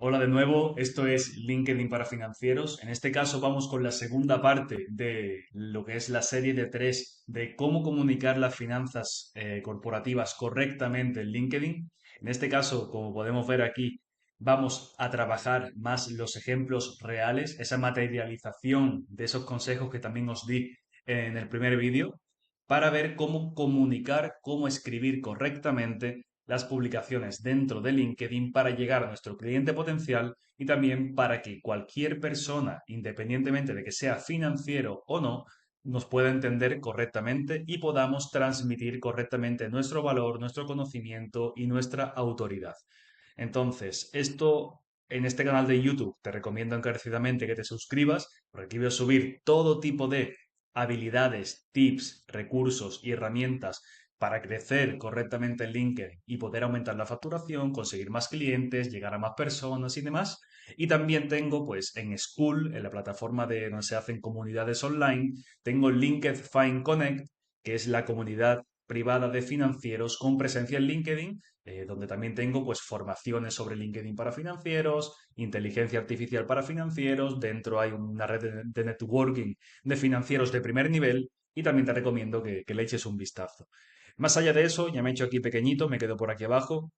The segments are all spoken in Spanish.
Hola de nuevo, esto es LinkedIn para financieros. En este caso vamos con la segunda parte de lo que es la serie de tres de cómo comunicar las finanzas corporativas correctamente en LinkedIn. En este caso, como podemos ver aquí, vamos a trabajar más los ejemplos reales, esa materialización de esos consejos que también os di en el primer vídeo, para ver cómo comunicar, cómo escribir correctamente las publicaciones dentro de LinkedIn para llegar a nuestro cliente potencial y también para que cualquier persona, independientemente de que sea financiero o no, nos pueda entender correctamente y podamos transmitir correctamente nuestro valor, nuestro conocimiento y nuestra autoridad. Entonces, esto en este canal de YouTube te recomiendo encarecidamente que te suscribas, porque aquí voy a subir todo tipo de habilidades, tips, recursos y herramientas para crecer correctamente en LinkedIn y poder aumentar la facturación, conseguir más clientes, llegar a más personas y demás. Y también tengo, pues, en School, en la plataforma de donde se hacen comunidades online, tengo LinkedIn Fine Connect, que es la comunidad privada de financieros con presencia en LinkedIn, donde también tengo pues formaciones sobre LinkedIn para financieros, inteligencia artificial para financieros, dentro hay una red de networking de financieros de primer nivel y también te recomiendo que le eches un vistazo. Más allá de eso, ya me he hecho aquí pequeñito, me quedo por aquí abajo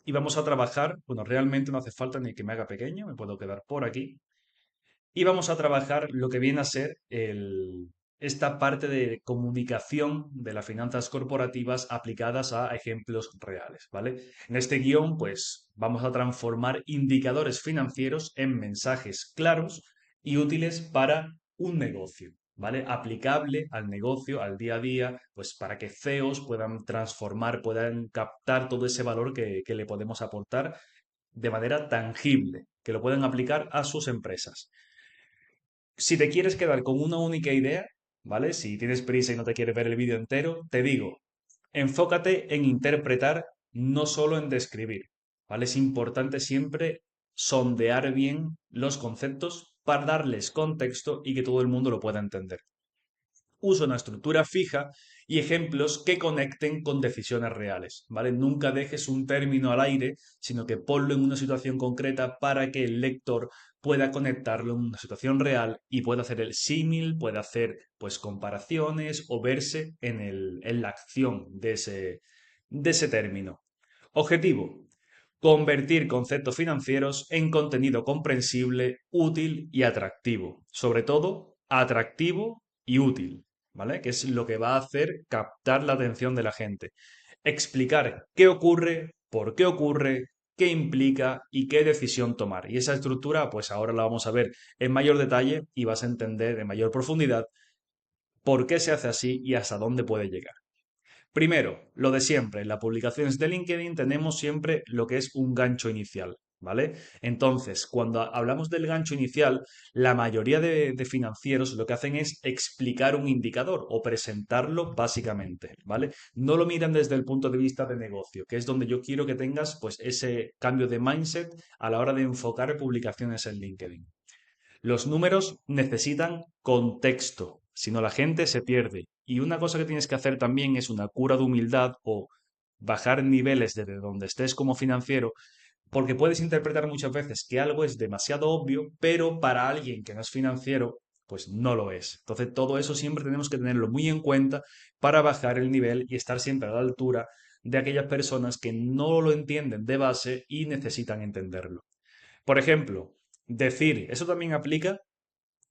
y vamos a trabajar, bueno, realmente no hace falta ni que me haga pequeño, me puedo quedar por aquí y vamos a trabajar lo que viene a ser esta parte de comunicación de las finanzas corporativas aplicadas a ejemplos reales, ¿vale? En este guión, pues vamos a transformar indicadores financieros en mensajes claros y útiles para un negocio, ¿vale? Aplicable al negocio, al día a día, pues para que CEOs puedan transformar, puedan captar todo ese valor que le podemos aportar de manera tangible, que lo puedan aplicar a sus empresas. Si te quieres quedar con una única idea, ¿vale? Si tienes prisa y no te quieres ver el vídeo entero, te digo, enfócate en interpretar, no solo en describir, ¿vale? Es importante siempre sondear bien los conceptos para darles contexto y que todo el mundo lo pueda entender. Usa una estructura fija y ejemplos que conecten con decisiones reales, ¿vale? Nunca dejes un término al aire, sino que ponlo en una situación concreta para que el lector pueda conectarlo en una situación real y pueda hacer el símil, pueda hacer pues comparaciones o verse en la acción de ese término. Objetivo: convertir conceptos financieros en contenido comprensible, útil y atractivo. Sobre todo, atractivo y útil, ¿vale? Que es lo que va a hacer captar la atención de la gente. Explicar qué ocurre, qué implica y qué decisión tomar. Y esa estructura, pues ahora la vamos a ver en mayor detalle y vas a entender en mayor profundidad por qué se hace así y hasta dónde puede llegar. Primero, lo de siempre, en las publicaciones de LinkedIn tenemos siempre lo que es un gancho inicial, ¿vale? Entonces, cuando hablamos del gancho inicial, la mayoría de financieros lo que hacen es explicar un indicador o presentarlo básicamente, ¿vale? No lo miran desde el punto de vista de negocio, que es donde yo quiero que tengas pues ese cambio de mindset a la hora de enfocar publicaciones en LinkedIn. Los números necesitan contexto, si no la gente se pierde. Y una cosa que tienes que hacer también es una cura de humildad o bajar niveles desde donde estés como financiero, porque puedes interpretar muchas veces que algo es demasiado obvio, pero para alguien que no es financiero, pues no lo es. Entonces todo eso siempre tenemos que tenerlo muy en cuenta para bajar el nivel y estar siempre a la altura de aquellas personas que no lo entienden de base y necesitan entenderlo. Por ejemplo, decir, eso también aplica,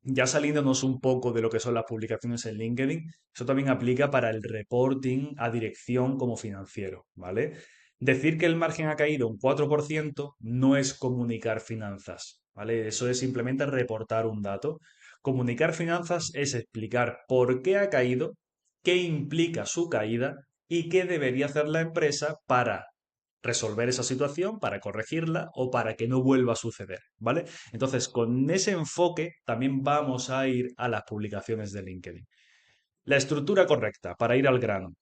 ya saliéndonos un poco de lo que son las publicaciones en LinkedIn, eso también aplica para el reporting a dirección como financiero, ¿vale? Decir que el margen ha caído un 4% no es comunicar finanzas, ¿vale? Eso es simplemente reportar un dato. Comunicar finanzas es explicar por qué ha caído, qué implica su caída y qué debería hacer la empresa para resolver esa situación, para corregirla o para que no vuelva a suceder, ¿vale? Entonces, con ese enfoque también vamos a ir a las publicaciones de LinkedIn. La estructura correcta para ir al grano.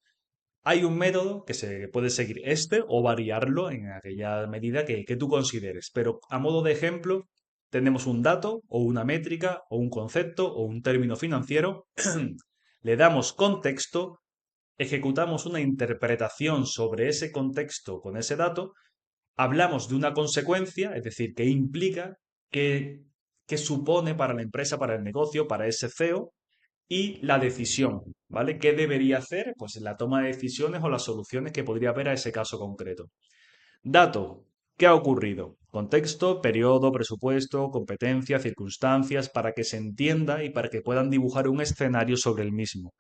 Hay un método que se puede seguir este o variarlo en aquella medida que tú consideres, pero a modo de ejemplo, tenemos un dato o una métrica o un concepto o un término financiero, le damos contexto, ejecutamos una interpretación sobre ese contexto con ese dato Hablamos de una consecuencia, es decir, que implica, que, que supone para la empresa, para el negocio, para ese CEO, y la decisión, ¿vale? ¿Qué debería hacer? Pues la toma de decisiones o las soluciones que podría haber a ese caso concreto. Dato. ¿Qué ha ocurrido? Contexto, periodo, presupuesto, competencia, circunstancias, para que se entienda y para que puedan dibujar un escenario sobre el mismo.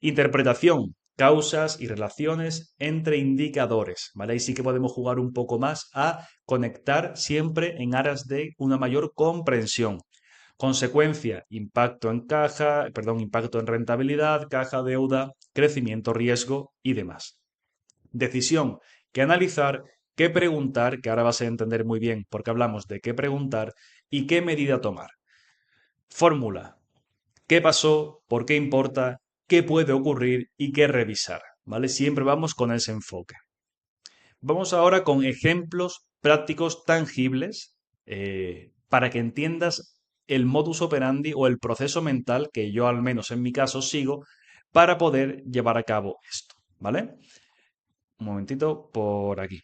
Interpretación, causas y relaciones entre indicadores, ¿vale? Ahí sí que podemos jugar un poco más a conectar siempre en aras de una mayor comprensión. Consecuencia, impacto en caja, perdón, impacto en rentabilidad, caja, deuda, crecimiento, riesgo y demás. Decisión, qué analizar, qué preguntar, que ahora vas a entender muy bien porque hablamos de qué preguntar y qué medida tomar. Fórmula, qué pasó, por qué importa, qué puede ocurrir y qué revisar, ¿vale? Siempre vamos con ese enfoque. Vamos ahora con ejemplos prácticos tangibles para que entiendas el modus operandi o el proceso mental que yo al menos en mi caso sigo para poder llevar a cabo esto, ¿vale? Un momentito por aquí.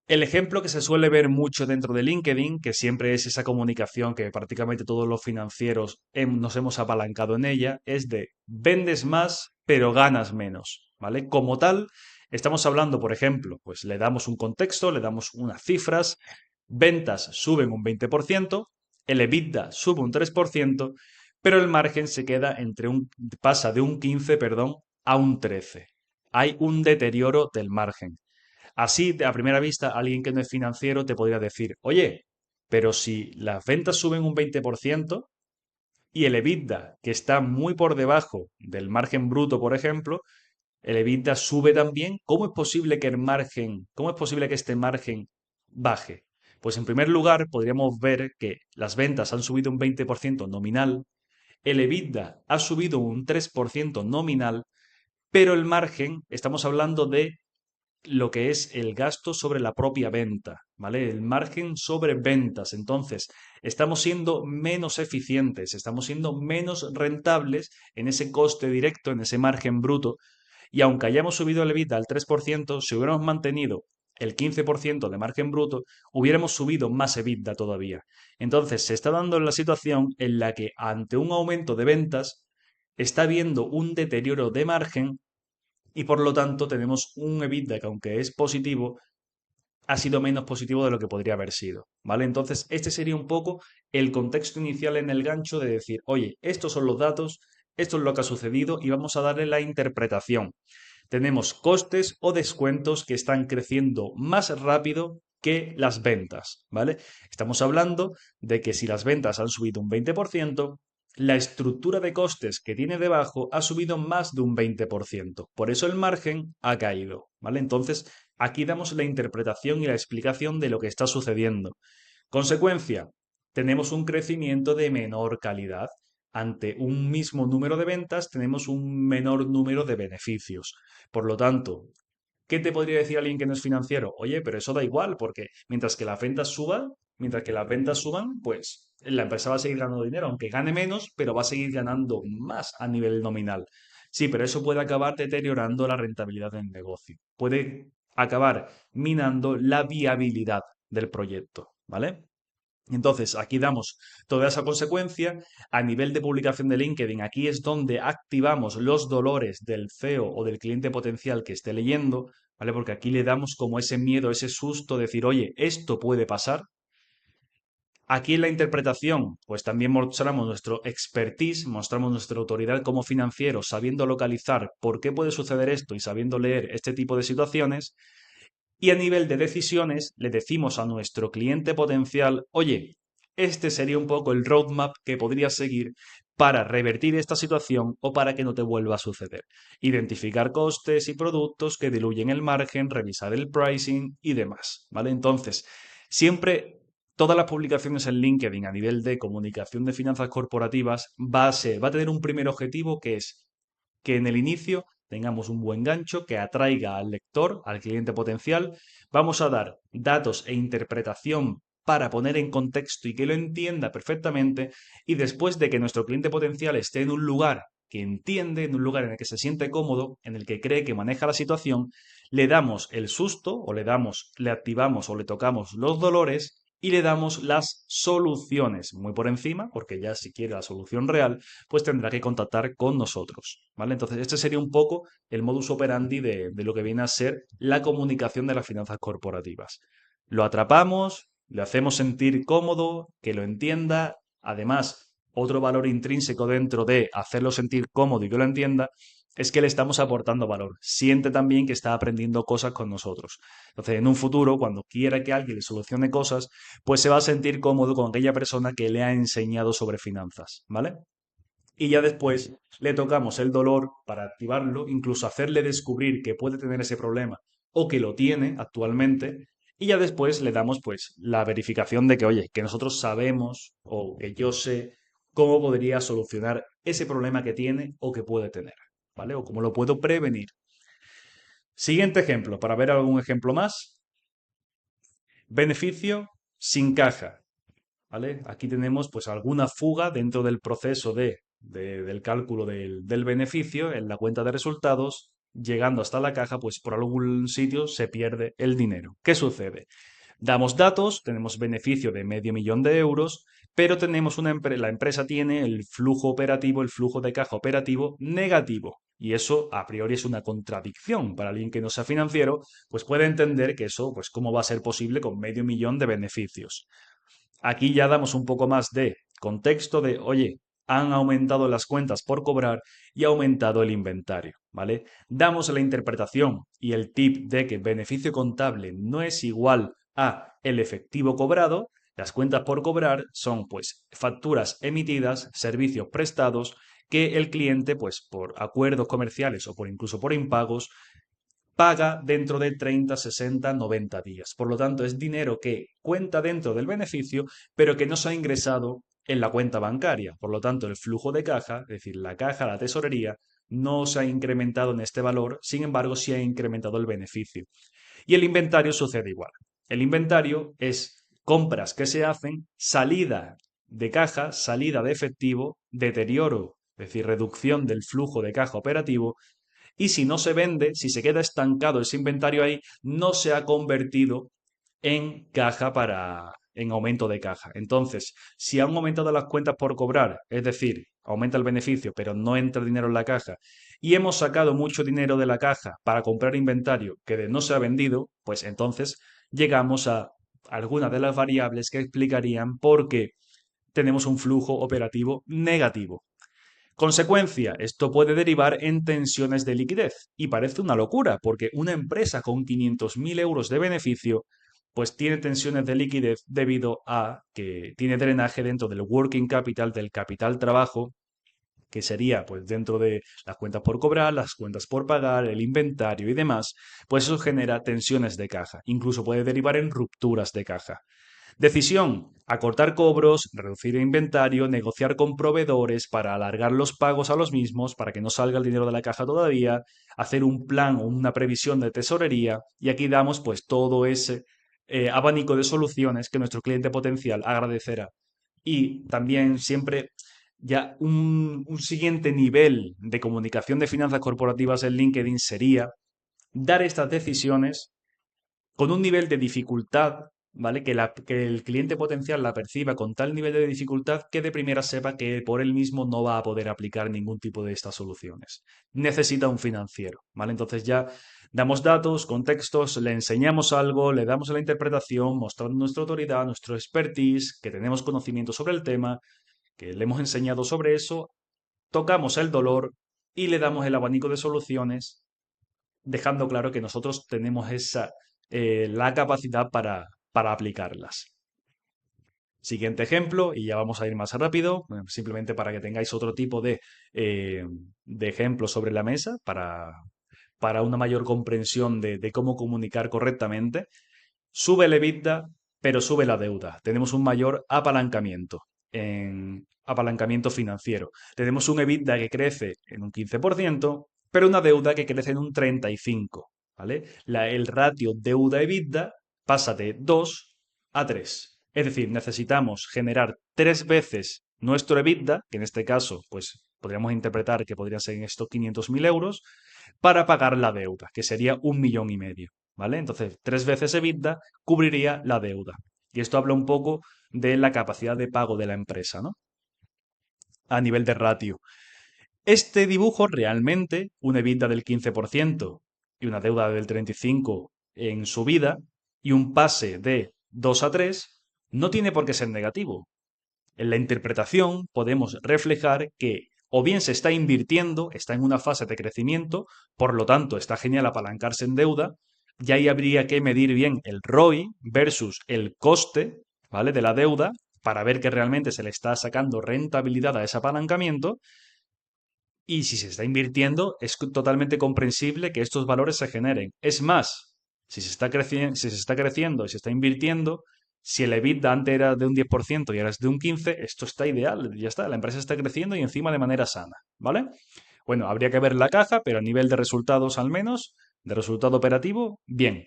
El ejemplo que se suele ver mucho dentro de LinkedIn, que siempre es esa comunicación que prácticamente todos los financieros nos hemos apalancado en ella, es de vendes más pero ganas menos, ¿vale? Como tal, estamos hablando, por ejemplo, pues le damos un contexto, le damos unas cifras, ventas suben un 20%, el EBITDA sube un 3%, pero el margen se queda pasa de un 15, perdón, a un 13. Hay un deterioro del margen. Así, a primera vista, alguien que no es financiero te podría decir, oye, pero si las ventas suben un 20% y el EBITDA, que está muy por debajo del margen bruto, por ejemplo, el EBITDA sube también, ¿cómo es posible que cómo es posible que este margen baje? Pues en primer lugar, podríamos ver que las ventas han subido un 20% nominal, el EBITDA ha subido un 3% nominal, pero el margen, estamos hablando de lo que es el gasto sobre la propia venta, ¿vale? El margen sobre ventas. Entonces, estamos siendo menos eficientes, estamos siendo menos rentables en ese coste directo, en ese margen bruto. Y aunque hayamos subido el EBITDA al 3%, si hubiéramos mantenido el 15% de margen bruto, hubiéramos subido más EBITDA todavía. Entonces, se está dando la situación en la que ante un aumento de ventas, está habiendo un deterioro de margen y por lo tanto tenemos un EBITDA que aunque es positivo, ha sido menos positivo de lo que podría haber sido, ¿vale? Entonces, este sería un poco el contexto inicial en el gancho de decir, oye, estos son los datos, esto es lo que ha sucedido y vamos a darle la interpretación. Tenemos costes o descuentos que están creciendo más rápido que las ventas, ¿vale? Estamos hablando de que si las ventas han subido un 20%, la estructura de costes que tiene debajo ha subido más de un 20%. Por eso el margen ha caído, ¿vale? Entonces, aquí damos la interpretación y la explicación de lo que está sucediendo. Consecuencia, tenemos un crecimiento de menor calidad. Ante un mismo número de ventas tenemos un menor número de beneficios. Por lo tanto, ¿qué te podría decir alguien que no es financiero? Oye, pero eso da igual, porque mientras que las ventas suban, pues la empresa va a seguir ganando dinero, aunque gane menos, pero va a seguir ganando más a nivel nominal. Sí, pero eso puede acabar deteriorando la rentabilidad del negocio. Puede acabar minando la viabilidad del proyecto, ¿vale? Entonces, aquí damos toda esa consecuencia. A nivel de publicación de LinkedIn, aquí es donde activamos los dolores del CEO o del cliente potencial que esté leyendo, ¿vale? Porque aquí le damos como ese miedo, ese susto, de decir, oye, esto puede pasar. Aquí en la interpretación, pues también mostramos nuestro expertise, mostramos nuestra autoridad como financieros, sabiendo localizar por qué puede suceder esto y sabiendo leer este tipo de situaciones. Y a nivel de decisiones, le decimos a nuestro cliente potencial, oye, este sería un poco el roadmap que podrías seguir para revertir esta situación o para que no te vuelva a suceder. Identificar costes y productos que diluyen el margen, revisar el pricing y demás, ¿vale? Entonces, siempre todas las publicaciones en LinkedIn a nivel de comunicación de finanzas corporativas va a tener un primer objetivo que es que en el inicio tengamos un buen gancho que atraiga al lector, al cliente potencial. Vamos a dar datos e interpretación para poner en contexto y que lo entienda perfectamente. Y después de que nuestro cliente potencial esté en un lugar que entiende, en un lugar en el que se siente cómodo, en el que cree que maneja la situación, le damos el susto o le activamos o le tocamos los dolores y le damos las soluciones muy por encima, porque ya si quiere la solución real, pues tendrá que contactar con nosotros, ¿vale? Entonces, este sería un poco el modus operandi de lo que viene a ser la comunicación de las finanzas corporativas. Lo atrapamos, le hacemos sentir cómodo, que lo entienda. Además, otro valor intrínseco dentro de hacerlo sentir cómodo y que lo entienda es que le estamos aportando valor. Siente también que está aprendiendo cosas con nosotros. Entonces, en un futuro, cuando quiera que alguien le solucione cosas, pues se va a sentir cómodo con aquella persona que le ha enseñado sobre finanzas, ¿vale? Y ya después le tocamos el dolor para activarlo, incluso hacerle descubrir que puede tener ese problema o que lo tiene actualmente. Y ya después le damos pues la verificación de que, oye, que nosotros sabemos o que yo sé cómo podría solucionar ese problema que tiene o que puede tener, ¿vale? O cómo lo puedo prevenir. Siguiente ejemplo, para ver algún ejemplo más. Beneficio sin caja. ¿Vale? Aquí tenemos pues alguna fuga dentro del proceso del cálculo del beneficio en la cuenta de resultados, llegando hasta la caja, pues por algún sitio se pierde el dinero. ¿Qué sucede? Damos datos, tenemos beneficio de medio millón de euros, pero tenemos la empresa tiene el flujo operativo, el flujo de caja operativo negativo. Y eso a priori es una contradicción para alguien que no sea financiero, pues puede entender que eso, pues cómo va a ser posible con medio millón de beneficios. Aquí ya damos un poco más de contexto de, oye, han aumentado las cuentas por cobrar y ha aumentado el inventario, ¿vale? Damos la interpretación y el tip de que beneficio contable no es igual a el efectivo cobrado. Las cuentas por cobrar son, pues, facturas emitidas, servicios prestados que el cliente, pues, por acuerdos comerciales o por incluso por impagos, paga dentro de 30, 60, 90 días. Por lo tanto, es dinero que cuenta dentro del beneficio, pero que no se ha ingresado en la cuenta bancaria. Por lo tanto, el flujo de caja, es decir, la caja, la tesorería, no se ha incrementado en este valor, sin embargo, sí ha incrementado el beneficio. Y el inventario sucede igual. El inventario es compras que se hacen, salida de caja, salida de efectivo, deterioro, es decir, reducción del flujo de caja operativo, y si no se vende, si se queda estancado ese inventario ahí, no se ha convertido en caja en aumento de caja. Entonces, si han aumentado las cuentas por cobrar, es decir, aumenta el beneficio, pero no entra dinero en la caja, y hemos sacado mucho dinero de la caja para comprar inventario que no se ha vendido, pues entonces llegamos a algunas de las variables que explicarían por qué tenemos un flujo operativo negativo. Consecuencia, esto puede derivar en tensiones de liquidez. Y parece una locura, porque una empresa con 500.000 euros de beneficio, pues tiene tensiones de liquidez debido a que tiene drenaje dentro del working capital, del capital trabajo, que sería pues dentro de las cuentas por cobrar, las cuentas por pagar, el inventario y demás, pues eso genera tensiones de caja. Incluso puede derivar en rupturas de caja. Decisión: acortar cobros, reducir el inventario, negociar con proveedores para alargar los pagos a los mismos, para que no salga el dinero de la caja todavía, hacer un plan o una previsión de tesorería, y aquí damos pues todo ese abanico de soluciones que nuestro cliente potencial agradecerá. Y también siempre ya un siguiente nivel de comunicación de finanzas corporativas en LinkedIn sería dar estas decisiones con un nivel de dificultad, ¿vale? Que el cliente potencial la perciba con tal nivel de dificultad que de primera sepa que por él mismo no va a poder aplicar ningún tipo de estas soluciones. Necesita un financiero, ¿vale? Entonces ya damos datos, contextos, le enseñamos algo, le damos la interpretación, mostrando nuestra autoridad, nuestro expertise, que tenemos conocimiento sobre el tema, que le hemos enseñado sobre eso, tocamos el dolor y le damos el abanico de soluciones, dejando claro que nosotros tenemos la capacidad para aplicarlas. Siguiente ejemplo, y ya vamos a ir más rápido, simplemente para que tengáis otro tipo de ejemplos sobre la mesa, para una mayor comprensión de cómo comunicar correctamente. Sube el EBITDA, pero sube la deuda. Tenemos un mayor apalancamiento financiero. Tenemos un EBITDA que crece en un 15%, pero una deuda que crece en un 35%, ¿vale? El ratio deuda-EBITDA pasa de 2 a 3. Es decir, necesitamos generar 3 veces nuestro EBITDA, que en este caso, pues podríamos interpretar que podrían ser estos 500.000 euros, para pagar la deuda, que sería 1,5 millones, ¿vale? Entonces, 3 veces EBITDA cubriría la deuda. Y esto habla un poco de la capacidad de pago de la empresa, ¿no? A nivel de ratio. Este dibujo realmente, un EBITDA del 15% y una deuda del 35% en su vida y un pase de 2 a 3, no tiene por qué ser negativo. En la interpretación podemos reflejar que o bien se está invirtiendo, está en una fase de crecimiento, por lo tanto está genial apalancarse en deuda, y ahí habría que medir bien el ROI versus el coste, ¿vale?, de la deuda para ver que realmente se le está sacando rentabilidad a ese apalancamiento. Y si se está invirtiendo, es totalmente comprensible que estos valores se generen. Es más, si se está creciendo y se está invirtiendo, si el EBITDA antes era de un 10% y ahora es de un 15%, esto está ideal, ya está, la empresa está creciendo y encima de manera sana, ¿vale? Bueno, habría que ver la caja, pero a nivel de resultados al menos, de resultado operativo, bien.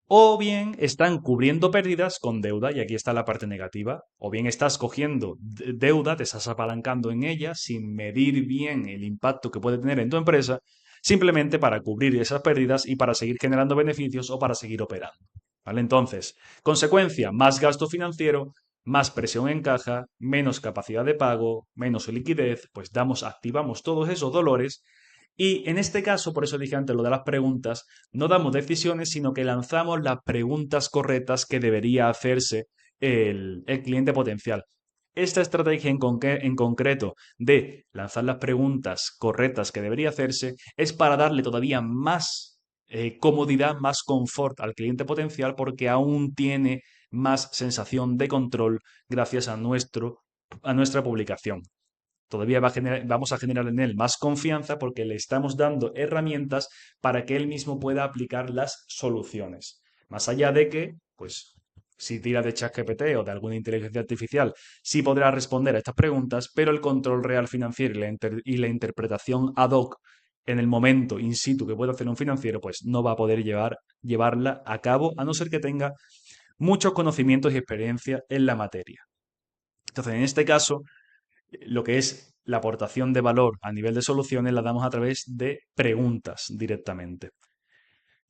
O bien están cubriendo pérdidas con deuda, y aquí está la parte negativa. O bien estás cogiendo deuda, te estás apalancando en ella sin medir bien el impacto que puede tener en tu empresa, simplemente para cubrir esas pérdidas y para seguir generando beneficios o para seguir operando. ¿Vale? Entonces, consecuencia, más gasto financiero, más presión en caja, menos capacidad de pago, menos liquidez, pues activamos todos esos dolores. Y en este caso, por eso dije antes lo de las preguntas, no damos decisiones, sino que lanzamos las preguntas correctas que debería hacerse el cliente potencial. Esta estrategia en concreto de lanzar las preguntas correctas que debería hacerse es para darle todavía más comodidad, más confort al cliente potencial porque aún tiene más sensación de control gracias a nuestra publicación. Todavía vamos a generar en él más confianza porque le estamos dando herramientas para que él mismo pueda aplicar las soluciones. Más allá de que, pues, si tira de ChatGPT o de alguna inteligencia artificial, sí podrá responder a estas preguntas, pero el control real financiero y la interpretación ad hoc en el momento in situ que puede hacer un financiero, pues no va a poder llevarla a cabo, a no ser que tenga muchos conocimientos y experiencia en la materia. Entonces, en este caso, lo que es la aportación de valor a nivel de soluciones la damos a través de preguntas directamente.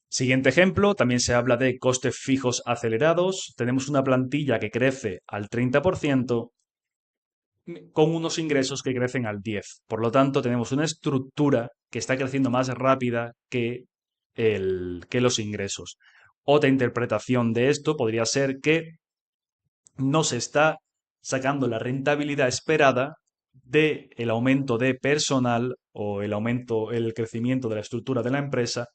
Siguiente ejemplo, también se habla de costes fijos acelerados. Tenemos una plantilla que crece al 30% con unos ingresos que crecen al 10%. Por lo tanto, tenemos una estructura que está creciendo más rápida que los ingresos. Otra interpretación de esto podría ser que no se está sacando la rentabilidad esperada del aumento de personal o el crecimiento de la estructura de la empresa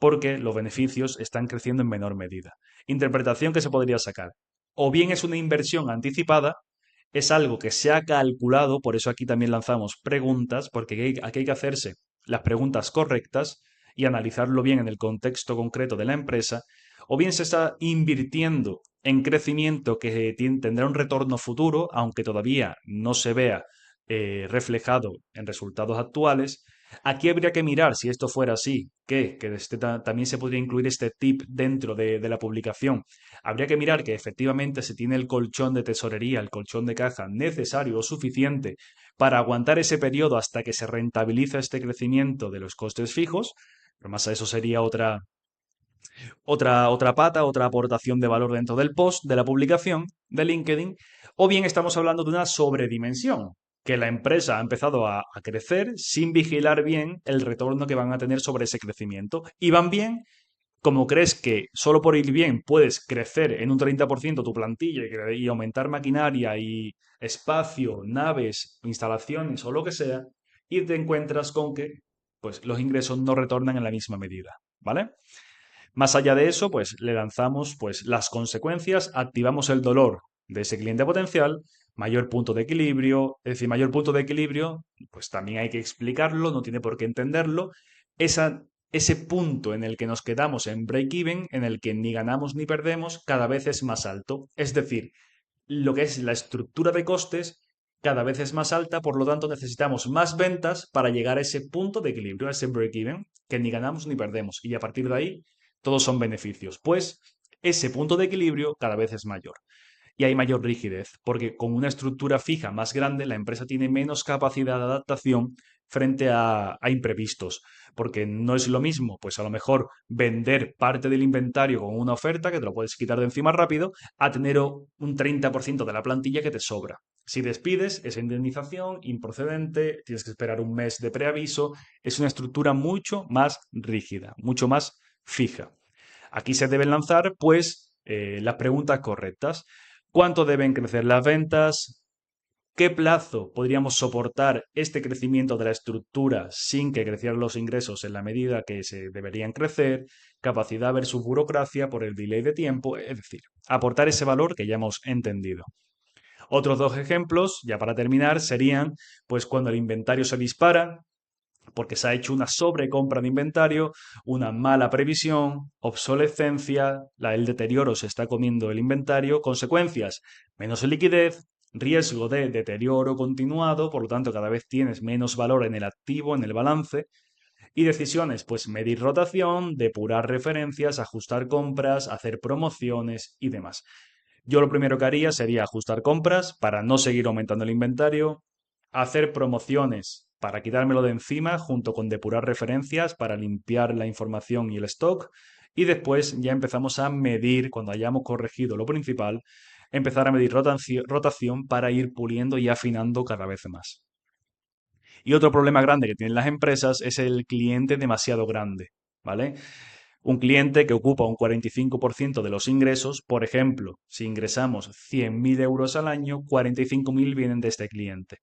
porque los beneficios están creciendo en menor medida. Interpretación que se podría sacar. O bien es una inversión anticipada, es algo que se ha calculado, por eso aquí también lanzamos preguntas, porque aquí hay que hacerse las preguntas correctas y analizarlo bien en el contexto concreto de la empresa, o bien se está invirtiendo en crecimiento que tendrá un retorno futuro, aunque todavía no se vea reflejado en resultados actuales. Aquí habría que mirar, si esto fuera así, que también se podría incluir este tip dentro de la publicación. Habría que mirar que efectivamente se tiene el colchón de tesorería, el colchón de caja necesario o suficiente para aguantar ese periodo hasta que se rentabiliza este crecimiento de los costes fijos. Pero más a eso sería otra pata, otra aportación de valor dentro del post, de la publicación de LinkedIn, o bien estamos hablando de una sobredimensión, que la empresa ha empezado a crecer sin vigilar bien el retorno que van a tener sobre ese crecimiento. Y van bien, como crees que solo por ir bien puedes crecer en un 30% tu plantilla y aumentar maquinaria y espacio, naves, instalaciones o lo que sea, y te encuentras con que pues, los ingresos no retornan en la misma medida, ¿vale? Más allá de eso, pues le lanzamos pues las consecuencias, activamos el dolor de ese cliente potencial, mayor punto de equilibrio, es decir, mayor punto de equilibrio, pues también hay que explicarlo, no tiene por qué entenderlo. Ese punto en el que nos quedamos en break-even, en el que ni ganamos ni perdemos, cada vez es más alto. Es decir, lo que es la estructura de costes cada vez es más alta, por lo tanto necesitamos más ventas para llegar a ese punto de equilibrio, a ese break-even, que ni ganamos ni perdemos. Y a partir de ahí, todos son beneficios. Pues ese punto de equilibrio cada vez es mayor. y hay mayor rigidez, porque con una estructura fija más grande la empresa tiene menos capacidad de adaptación frente a imprevistos, porque no es lo mismo, pues a lo mejor vender parte del inventario con una oferta que te lo puedes quitar de encima rápido, a tener un 30% de la plantilla que te sobra. Si despides, esa indemnización improcedente, tienes que esperar un mes de preaviso, es una estructura mucho más rígida, mucho más fija. Aquí se deben lanzar, pues, las preguntas correctas. ¿Cuánto deben crecer las ventas? ¿Qué plazo podríamos soportar este crecimiento de la estructura sin que crecieran los ingresos en la medida que se deberían crecer? Capacidad versus burocracia por el delay de tiempo, es decir, aportar ese valor que ya hemos entendido. Otros dos ejemplos, ya para terminar, serían pues cuando el inventario se dispara, porque se ha hecho una sobrecompra de inventario, una mala previsión, obsolescencia, el deterioro se está comiendo el inventario, consecuencias, menos liquidez, riesgo de deterioro continuado, por lo tanto cada vez tienes menos valor en el activo, en el balance, y decisiones, pues medir rotación, depurar referencias, ajustar compras, hacer promociones y demás. Yo lo primero que haría sería ajustar compras para no seguir aumentando el inventario, hacer promociones para quitármelo de encima junto con depurar referencias para limpiar la información y el stock y después ya empezamos a medir, cuando hayamos corregido lo principal, empezar a medir rotación para ir puliendo y afinando cada vez más. Y otro problema grande que tienen las empresas es el cliente demasiado grande, ¿vale? Un cliente que ocupa un 45% de los ingresos, por ejemplo, si ingresamos 100.000 euros al año, 45.000 vienen de este cliente.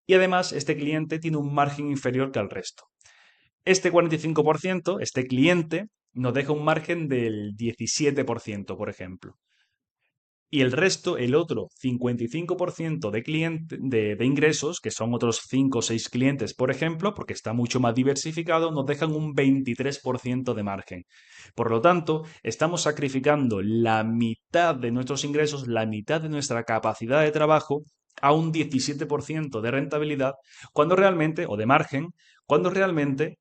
Y además, este cliente tiene un margen inferior que al resto. Este 45%, este cliente, nos deja un margen del 17%, por ejemplo. Y el resto, el otro 55% de ingresos, que son otros 5 o 6 clientes, por ejemplo, porque está mucho más diversificado, nos dejan un 23% de margen. Por lo tanto, estamos sacrificando la mitad de nuestros ingresos, la mitad de nuestra capacidad de trabajo, a un 17% de rentabilidad, cuando realmente, o de margen, cuando realmente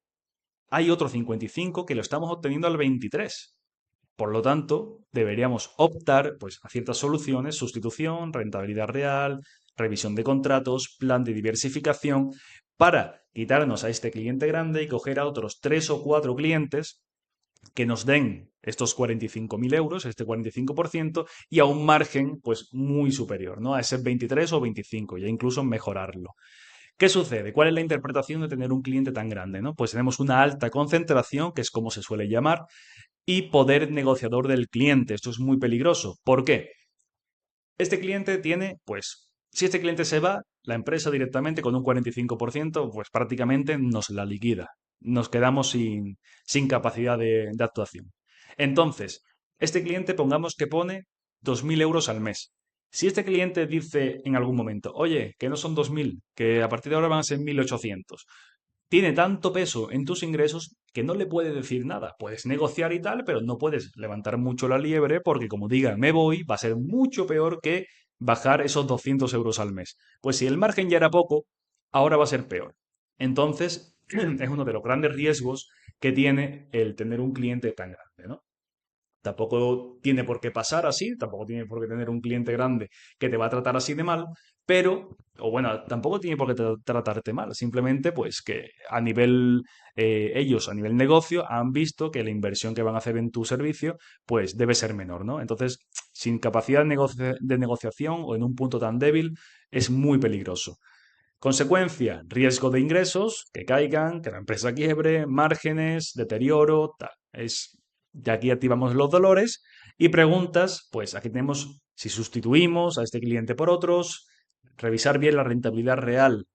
hay otro 55% que lo estamos obteniendo al 23%. Por lo tanto, deberíamos optar pues, a ciertas soluciones, sustitución, rentabilidad real, revisión de contratos, plan de diversificación, para quitarnos a este cliente grande y coger a otros 3 o 4 clientes que nos den estos 45.000 euros, este 45%, y a un margen pues muy superior, ¿no? A ese 23 o 25, ya incluso mejorarlo. ¿Qué sucede? ¿Cuál es la interpretación de tener un cliente tan grande, ¿no? Pues tenemos una alta concentración, que es como se suele llamar, y poder negociador del cliente. Esto es muy peligroso. ¿Por qué? Este cliente tiene, pues, si este cliente se va, la empresa directamente con un 45%, pues prácticamente nos la liquida. Nos quedamos sin capacidad de actuación. Entonces, este cliente, pongamos que pone 2.000 euros al mes. Si este cliente dice en algún momento, oye, que no son 2.000, que a partir de ahora van a ser 1.800, tiene tanto peso en tus ingresos que no le puedes decir nada. Puedes negociar y tal, pero no puedes levantar mucho la liebre porque como diga me voy, va a ser mucho peor que bajar esos 200 euros al mes. Pues si el margen ya era poco, ahora va a ser peor. Entonces, es uno de los grandes riesgos que tiene el tener un cliente tan grande, ¿no? Tampoco tiene por qué pasar así, tampoco tiene por qué tener un cliente grande que te va a tratar así de mal, pero, o bueno, tampoco tiene por qué tratarte mal, simplemente pues que a nivel, ellos a nivel negocio han visto que la inversión que van a hacer en tu servicio pues debe ser menor, ¿no? Entonces, sin capacidad de negociación o en un punto tan débil, es muy peligroso. Consecuencia, riesgo de ingresos que caigan, que la empresa quiebre, márgenes, deterioro, tal. De aquí activamos los dolores y preguntas, pues aquí tenemos si sustituimos a este cliente por otros, revisar bien la rentabilidad real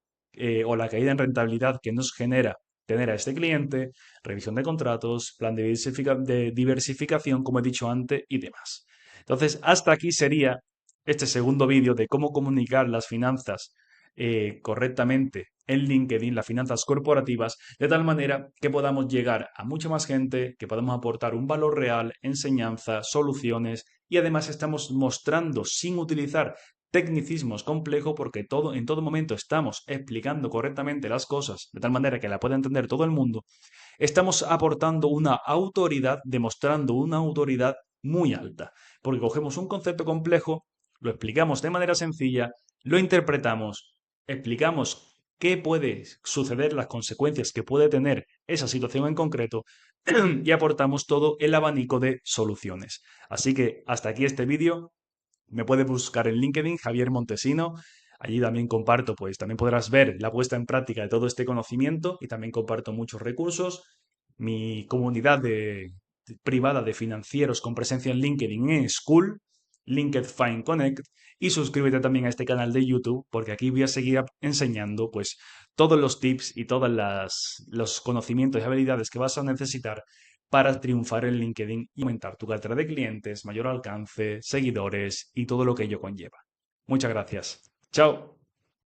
o la caída en rentabilidad que nos genera tener a este cliente, revisión de contratos, plan de diversificación, como he dicho antes, y demás. Entonces, hasta aquí sería este segundo vídeo de cómo comunicar las finanzas correctamente en LinkedIn, las finanzas corporativas, de tal manera que podamos llegar a mucha más gente, que podamos aportar un valor real, enseñanza, soluciones y además estamos mostrando sin utilizar tecnicismos complejos porque en todo momento estamos explicando correctamente las cosas de tal manera que la pueda entender todo el mundo. Estamos aportando una autoridad, demostrando una autoridad muy alta, porque cogemos un concepto complejo, lo explicamos de manera sencilla, lo interpretamos, explicamos qué puede suceder, las consecuencias que puede tener esa situación en concreto y aportamos todo el abanico de soluciones. Así que hasta aquí este vídeo. Me puedes buscar en LinkedIn, Javier Montesino. Allí también comparto, pues también podrás ver la puesta en práctica de todo este conocimiento y también comparto muchos recursos. Mi comunidad privada de financieros con presencia en LinkedIn en School, LinkedIn Fine Connect, y suscríbete también a este canal de YouTube porque aquí voy a seguir enseñando pues todos los tips y todos los conocimientos y habilidades que vas a necesitar para triunfar en LinkedIn y aumentar tu cartera de clientes, mayor alcance, seguidores y todo lo que ello conlleva. Muchas gracias. Chao.